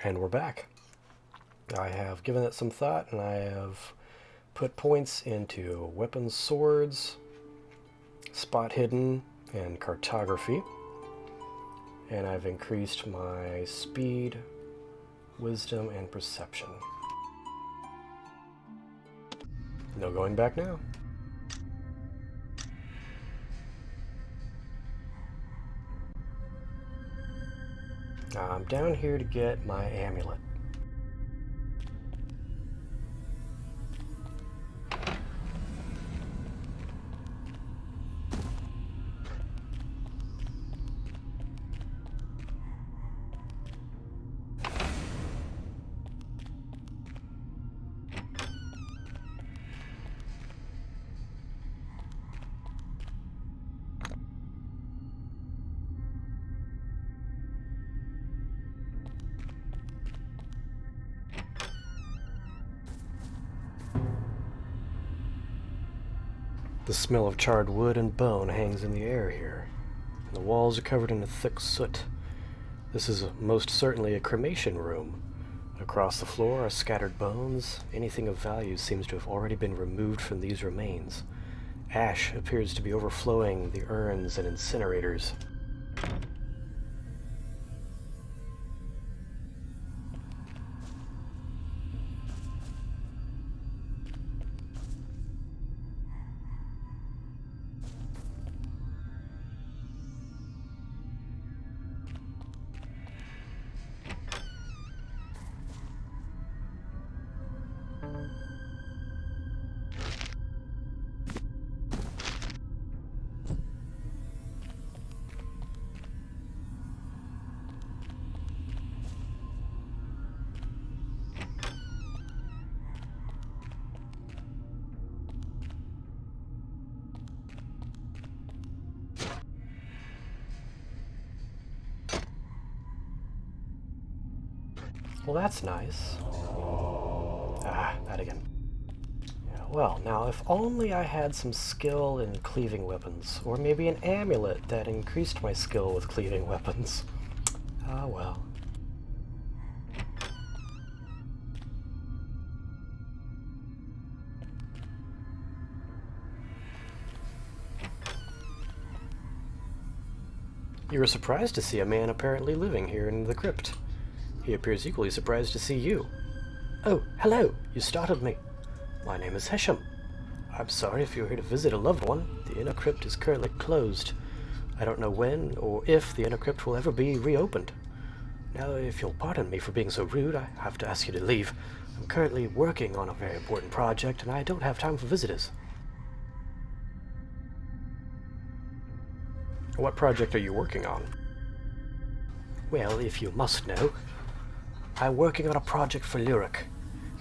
And we're back. I have given it some thought, and I have put points into weapons, swords, spot hidden, and cartography. And I've increased my speed, wisdom, and perception. No going back now. I'm down here to get my amulet. The smell of charred wood and bone hangs in the air here. The walls are covered in a thick soot. This is most certainly a cremation room. Across the floor are scattered bones. Anything of value seems to have already been removed from these remains. Ash appears to be overflowing the urns and incinerators. Well, that's nice. Ah, that again. Yeah, well, now, if only I had some skill in cleaving weapons, or maybe an amulet that increased my skill with cleaving weapons. Ah, well. You were surprised to see a man apparently living here in the crypt. He appears equally surprised to see you. Oh, hello! You startled me. My name is Hesham. I'm sorry if you're here to visit a loved one. The inner crypt is currently closed. I don't know when or if the inner crypt will ever be reopened. Now, if you'll pardon me for being so rude, I have to ask you to leave. I'm currently working on a very important project, and I don't have time for visitors. What project are you working on? Well, if you must know, I'm working on a project for Lyric.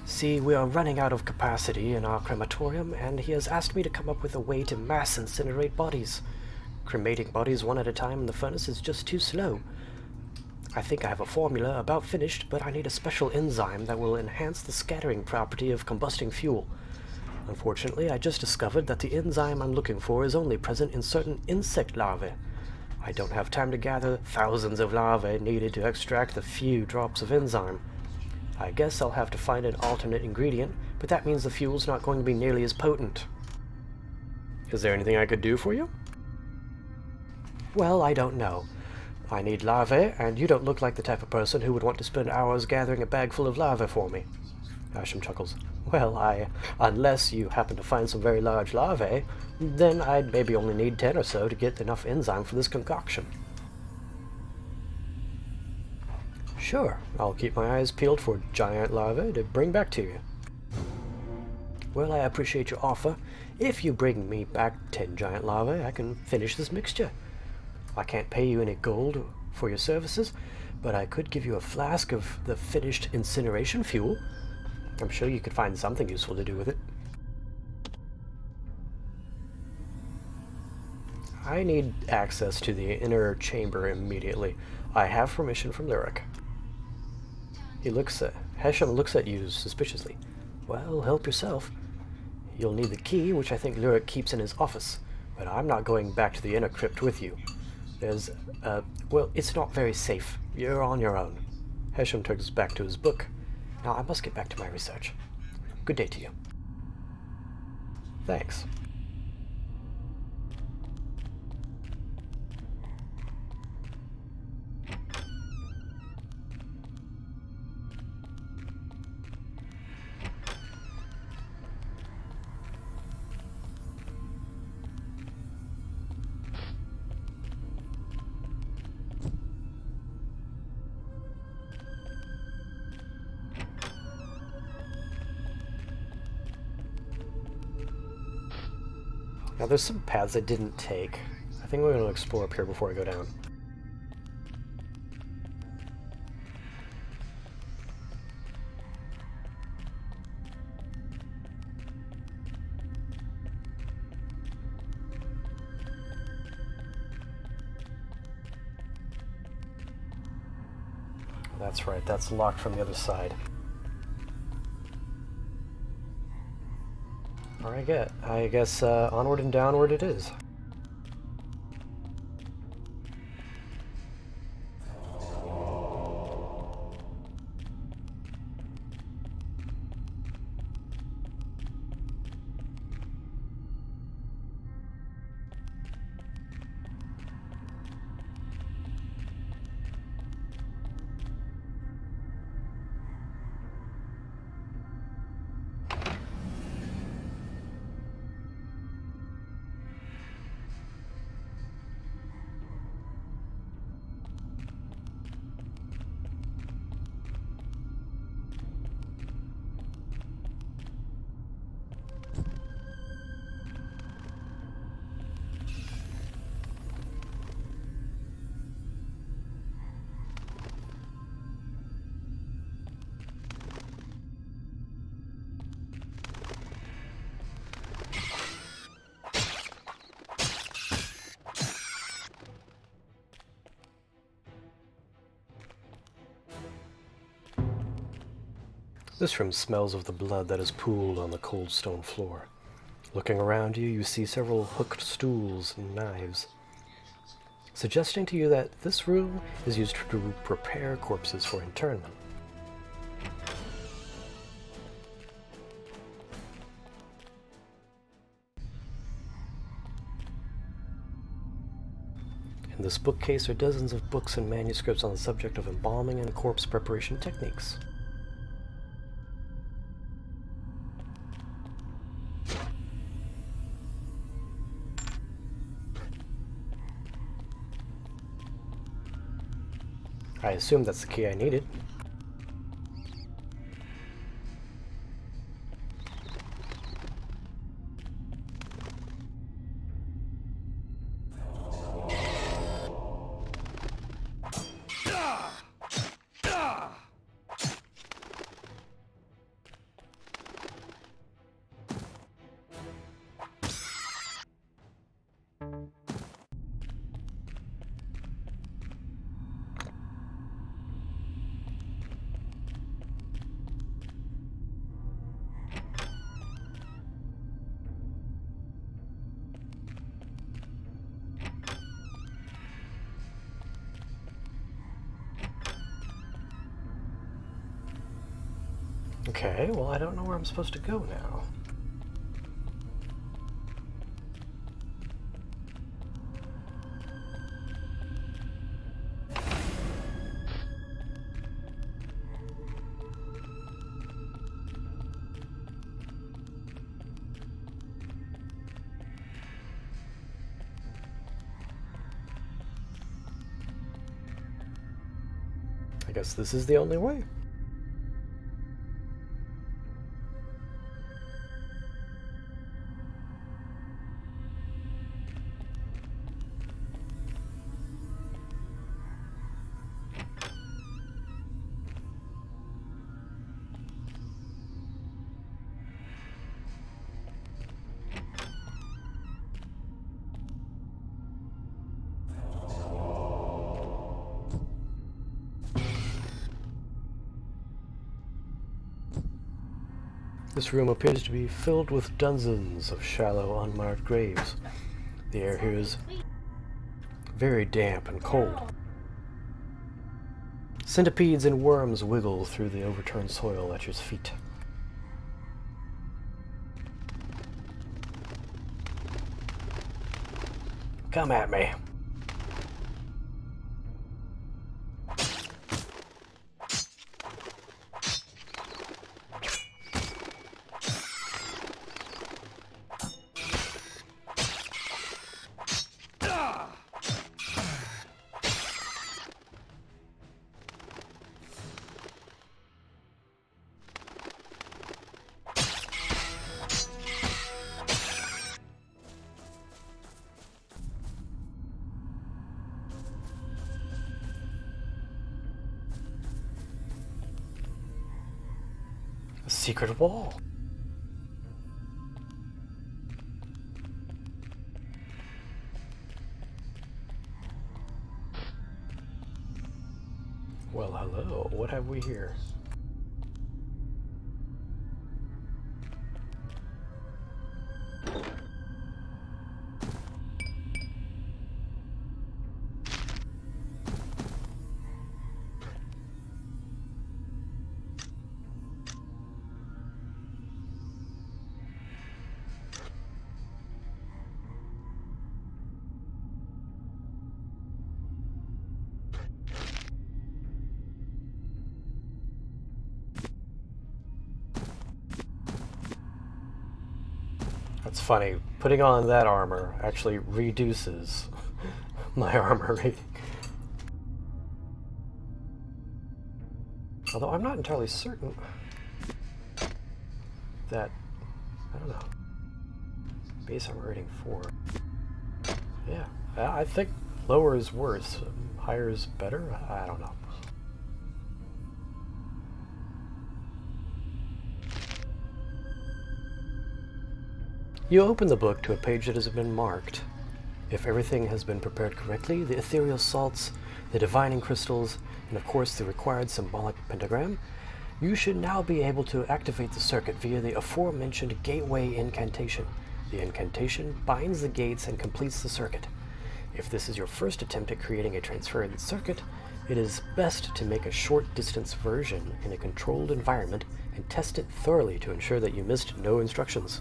See, we are running out of capacity in our crematorium, and he has asked me to come up with a way to mass incinerate bodies. Cremating bodies one at a time in the furnace is just too slow. I think I have a formula about finished, but I need a special enzyme that will enhance the scattering property of combusting fuel. Unfortunately, I just discovered that the enzyme I'm looking for is only present in certain insect larvae. I don't have time to gather thousands of larvae needed to extract the few drops of enzyme. I guess I'll have to find an alternate ingredient, but that means the fuel's not going to be nearly as potent. Is there anything I could do for you? Well, I don't know. I need larvae, and you don't look like the type of person who would want to spend hours gathering a bag full of larvae for me. Asham chuckles. Well, unless you happen to find some very large larvae, then I'd maybe only need 10 or so to get enough enzyme for this concoction. Sure, I'll keep my eyes peeled for giant larvae to bring back to you. Well, I appreciate your offer. If you bring me back 10 giant larvae, I can finish this mixture. I can't pay you any gold for your services, but I could give you a flask of the finished incineration fuel. I'm sure you could find something useful to do with it. I need access to the inner chamber immediately. I have permission from Lyric. Hesham looks at you suspiciously. Well, help yourself. You'll need the key, which I think Lyric keeps in his office, but I'm not going back to the inner crypt with you. Well, it's not very safe. You're on your own. Hesham turns back to his book. Now I must get back to my research. Good day to you. Thanks. Now there's some paths I didn't take. I think we're going to explore up here before I go down. That's right, that's locked from the other side. I guess onward and downward it is. This room smells of the blood that has pooled on the cold stone floor. Looking around you, you see several hooked stools and knives, suggesting to you that this room is used to prepare corpses for internment. In this bookcase are dozens of books and manuscripts on the subject of embalming and corpse preparation techniques. I assume that's the key I needed. Okay, well, I don't know where I'm supposed to go now. I guess this is the only way. This room appears to be filled with dozens of shallow, unmarked graves. The air here is very damp and cold. Centipedes and worms wiggle through the overturned soil at your feet. Come at me. A secret wall. Well, hello. What have we here? That's funny. Putting on that armor actually reduces my armor rating. Although I'm not entirely certain that, I don't know, base armor rating 4. Yeah, I think lower is worse, higher is better, I don't know. You open the book to a page that has been marked. If everything has been prepared correctly, the ethereal salts, the divining crystals, and of course the required symbolic pentagram, you should now be able to activate the circuit via the aforementioned gateway incantation. The incantation binds the gates and completes the circuit. If this is your first attempt at creating a transference circuit, it is best to make a short-distance version in a controlled environment and test it thoroughly to ensure that you missed no instructions.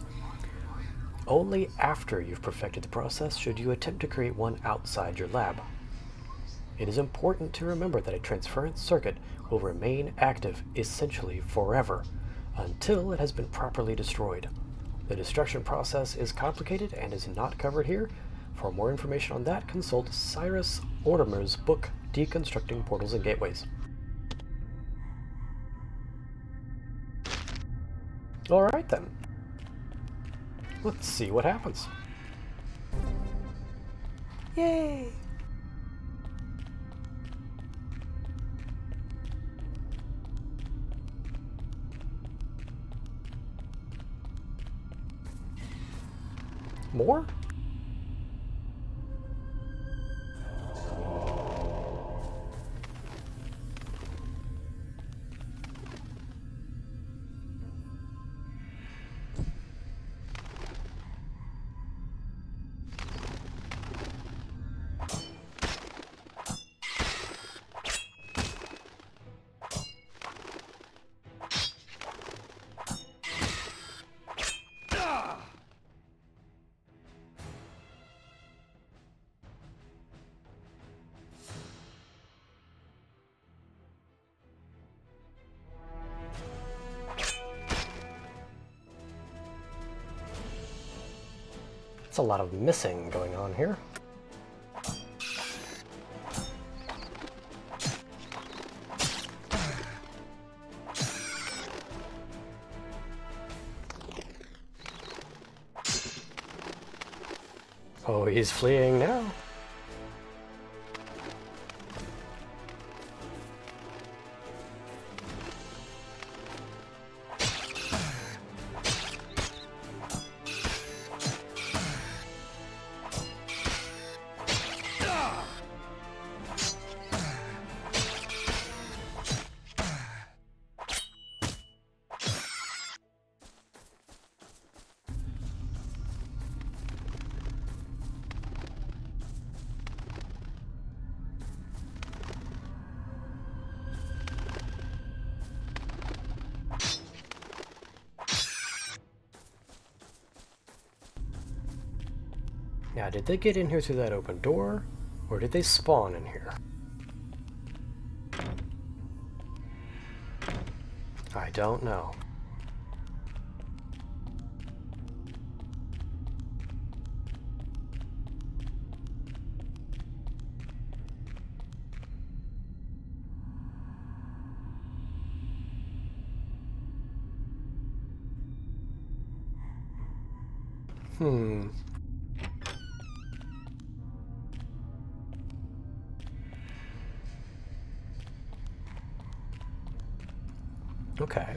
Only after you've perfected the process should you attempt to create one outside your lab. It is important to remember that a transference circuit will remain active essentially forever, until it has been properly destroyed. The destruction process is complicated and is not covered here. For more information on that, consult Cyrus Ortimer's book, Deconstructing Portals and Gateways. Alright then. Let's see what happens. Yay! More? It's a lot of missing going on here. Oh, he's fleeing now. Now, did they get in here through that open door, or did they spawn in here? I don't know. Okay.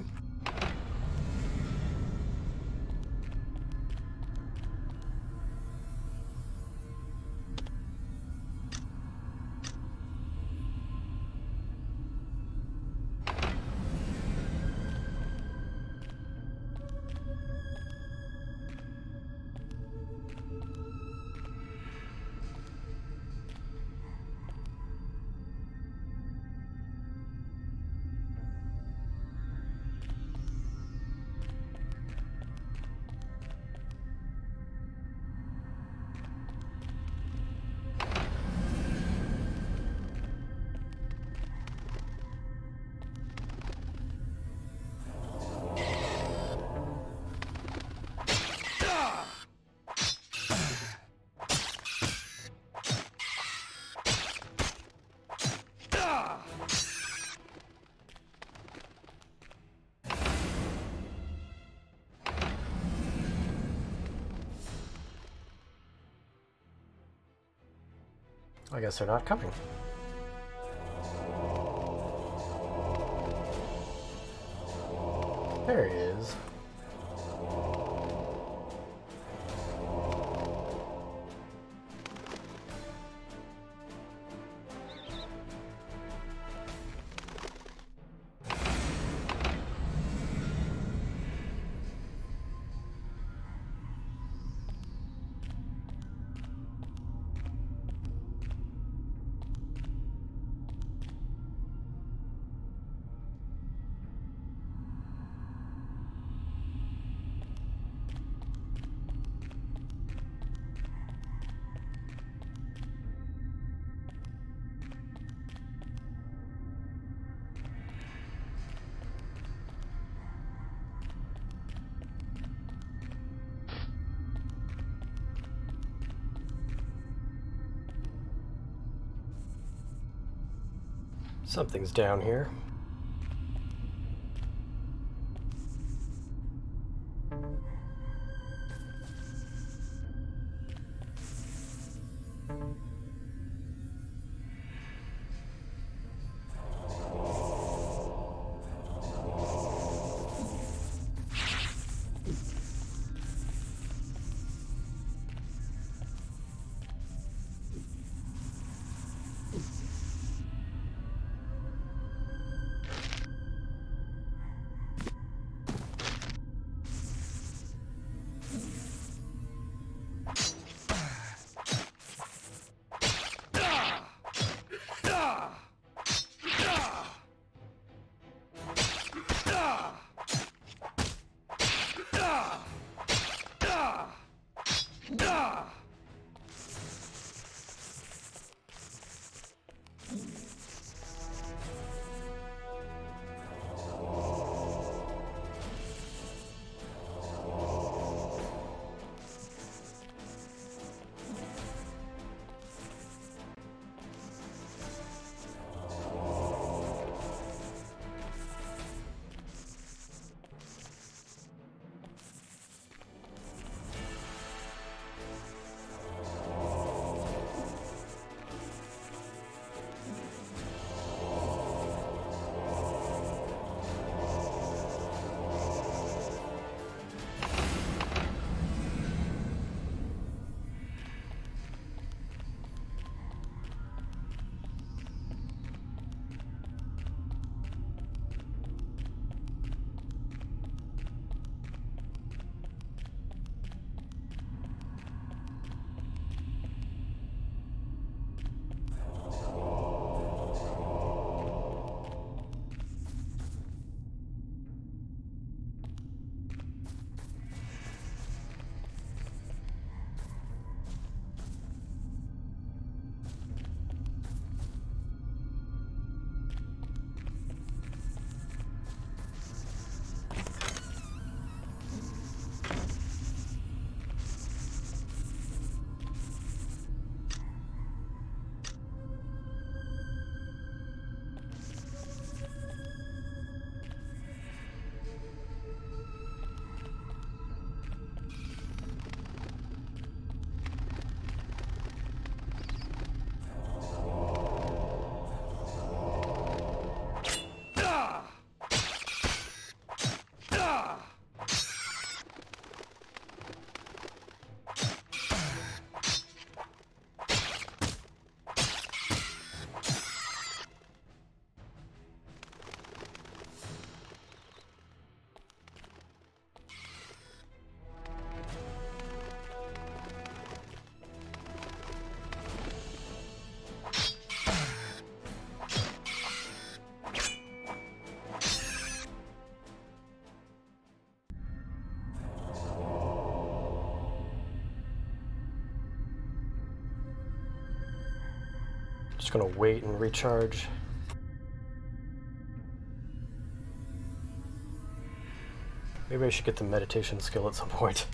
I guess they're not coming. There he is. Something's down here. Just gonna wait and recharge. Maybe I should get the meditation skill at some point.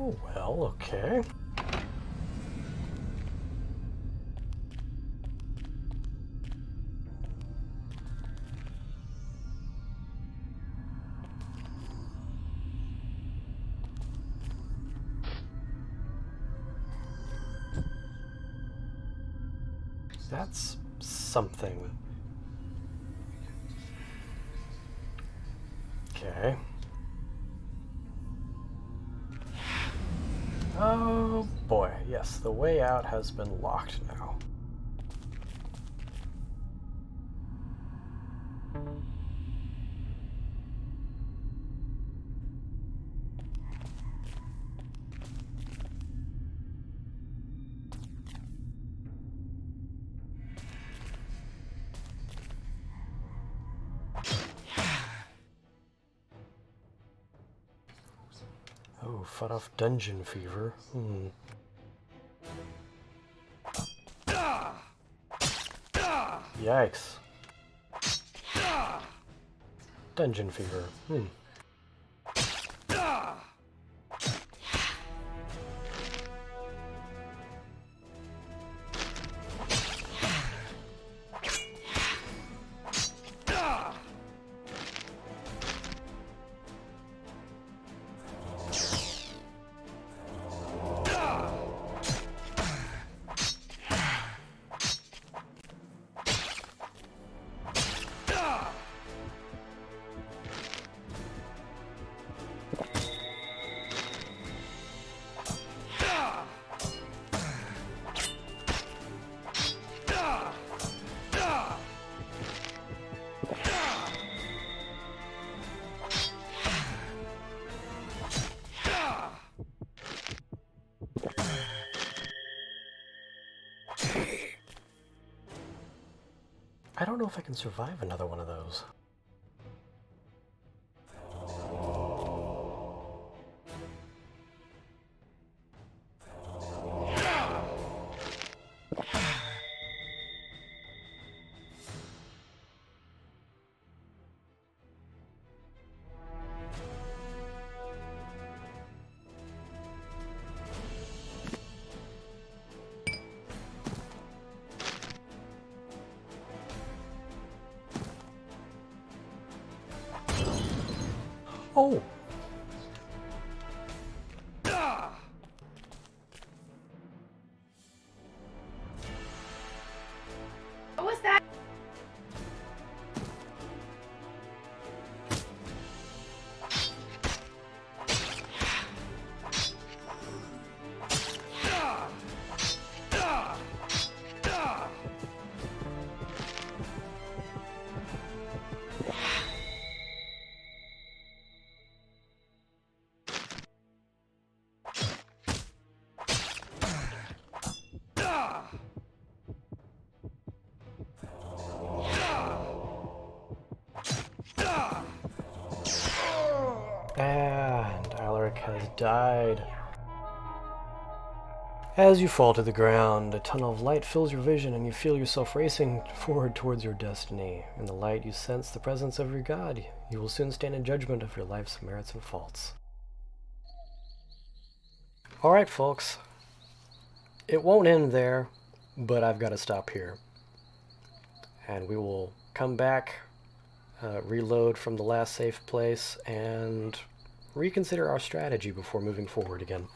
Oh, well, okay. That's something. Okay. Oh boy, yes, the way out has been locked now. Oh, fought off dungeon fever. Yikes. Dungeon fever. I don't know if I can survive another one of those. Oh! What was that? And Alaric has died. As you fall to the ground, a tunnel of light fills your vision and you feel yourself racing forward towards your destiny. In the light, you sense the presence of your God. You will soon stand in judgment of your life's merits and faults. Alright, folks. It won't end there, but I've got to stop here. and we will come back, reload from the last safe place, and reconsider our strategy before moving forward again.